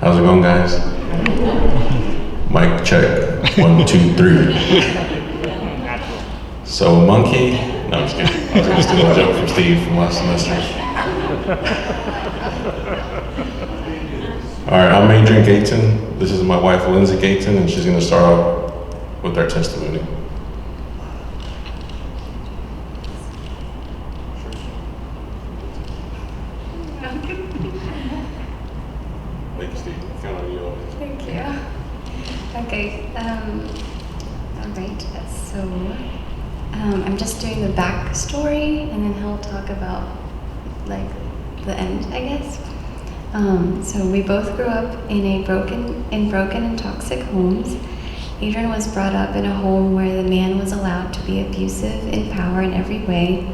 How's it going, guys? Mic check. 1, 2, 3. So, a monkey. No, I'm just kidding. I was going to steal a joke from Steve from last semester. All right, I'm Adrian Gayton. This is my wife, Lindsay Gayton, and she's going to start off with our testimony. Thank you, Steve. I count on you always. Thank you. Okay, all right, so I'm just doing the backstory and then he'll talk about like the end, I guess. So we both grew up in broken and toxic homes. Adrian was brought up in a home where the man was allowed to be abusive in power in every way,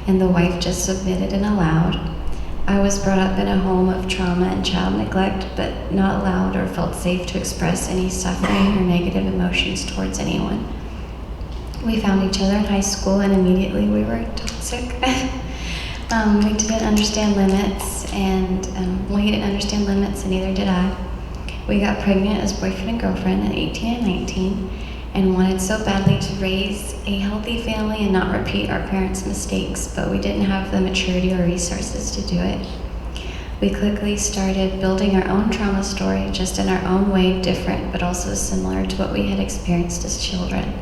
and the wife just submitted and allowed. I was brought up in a home of trauma and child neglect, but not allowed or felt safe to express any suffering or negative emotions towards anyone. We found each other in high school and immediately we were toxic. We didn't understand limits and he didn't understand limits and neither did I. We got pregnant as boyfriend and girlfriend at 18 and 19 and wanted so badly to raise a healthy family and not repeat our parents' mistakes, but we didn't have the maturity or resources to do it. We quickly started building our own trauma story, just in our own way, different, but also similar to what we had experienced as children.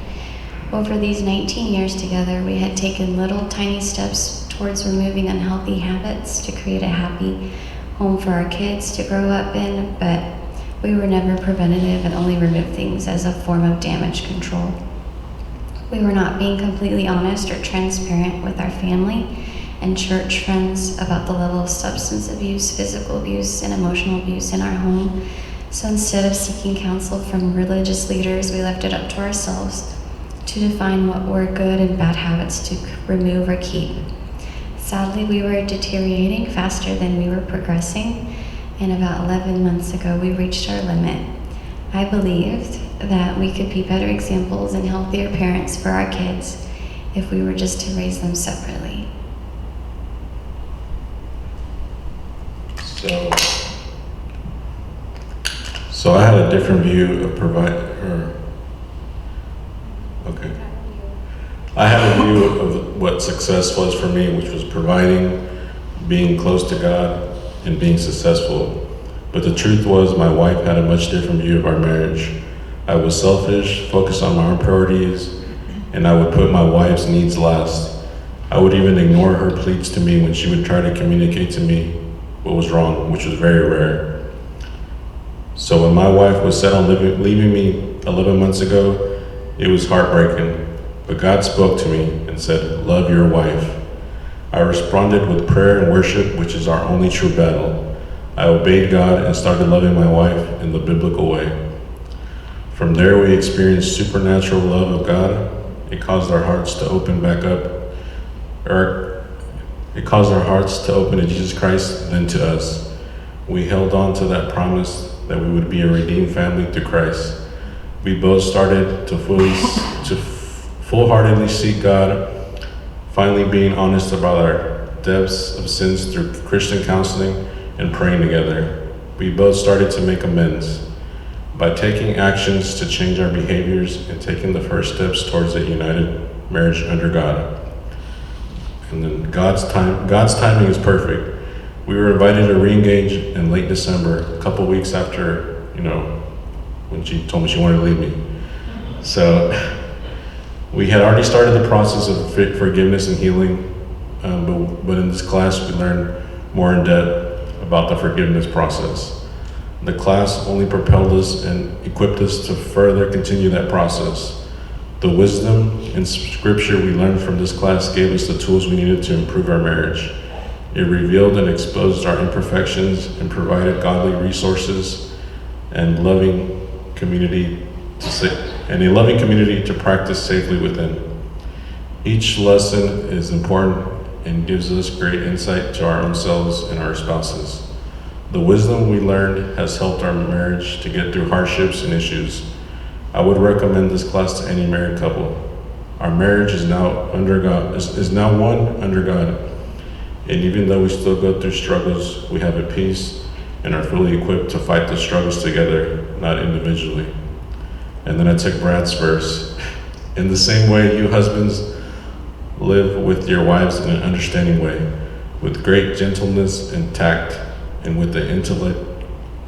Over these 19 years together, we had taken little tiny steps towards removing unhealthy habits to create a happy home for our kids to grow up in, but we were never preventative and only removed things as a form of damage control. We were not being completely honest or transparent with our family and church friends about the level of substance abuse, physical abuse, and emotional abuse in our home. So instead of seeking counsel from religious leaders, we left it up to ourselves to define what were good and bad habits to remove or keep. Sadly, we were deteriorating faster than we were progressing, and about 11 months ago, we reached our limit. I believed that we could be better examples and healthier parents for our kids if we were just to raise them separately. So I had a different view of I had a view of what success was for me, which was providing, being close to God, and being successful. But the truth was my wife had a much different view of our marriage. I was selfish, focused on my own priorities, and I would put my wife's needs last. I would even ignore her pleas to me when she would try to communicate to me what was wrong, which was very rare. So when my wife was set on leaving me 11 months ago, it was heartbreaking. But God spoke to me and said, "Love your wife." I responded with prayer and worship, which is our only true battle. I obeyed God and started loving my wife in the biblical way. From there, we experienced supernatural love of God. It caused our hearts to open back up, it caused our hearts to open to Jesus Christ, then to us. We held on to that promise that we would be a redeemed family through Christ. We both started to full-heartedly seek God, finally being honest about our depths of sins through Christian counseling and praying together. We both started to make amends by taking actions to change our behaviors and taking the first steps towards a united marriage under God. And then God's timing is perfect. We were invited to re-engage in late December, a couple weeks after, when she told me she wanted to leave me. So we had already started the process of forgiveness and healing, but in this class we learned more in depth about the forgiveness process. The class only propelled us and equipped us to further continue that process. The wisdom and scripture we learned from this class gave us the tools we needed to improve our marriage. It revealed and exposed our imperfections and provided godly resources and a loving community to practice safely within. Each lesson is important and gives us great insight to our own selves and our spouses. The wisdom we learned has helped our marriage to get through hardships and issues. I would recommend this class to any married couple. Our marriage is now one under God. And even though we still go through struggles, we have a peace and are fully equipped to fight the struggles together, not individually. And then I took Brad's verse. In the same way, you husbands live with your wives in an understanding way, with great gentleness and tact, and with the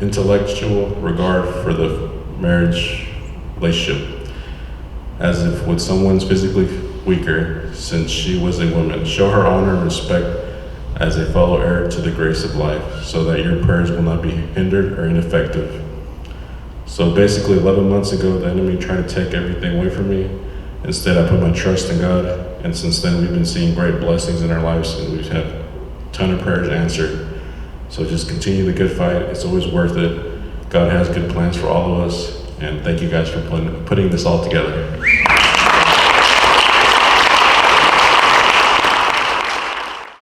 intellectual regard for the marriage relationship, as if with someone's physically weaker, since she was a woman. Show her honor and respect as a fellow heir to the grace of life, so that your prayers will not be hindered or ineffective. So basically, 11 months ago, the enemy tried to take everything away from me. Instead, I put my trust in God, and since then, we've been seeing great blessings in our lives, and we've had a ton of prayers answered. So just continue the good fight. It's always worth it. God has good plans for all of us, and thank you guys for putting this all together.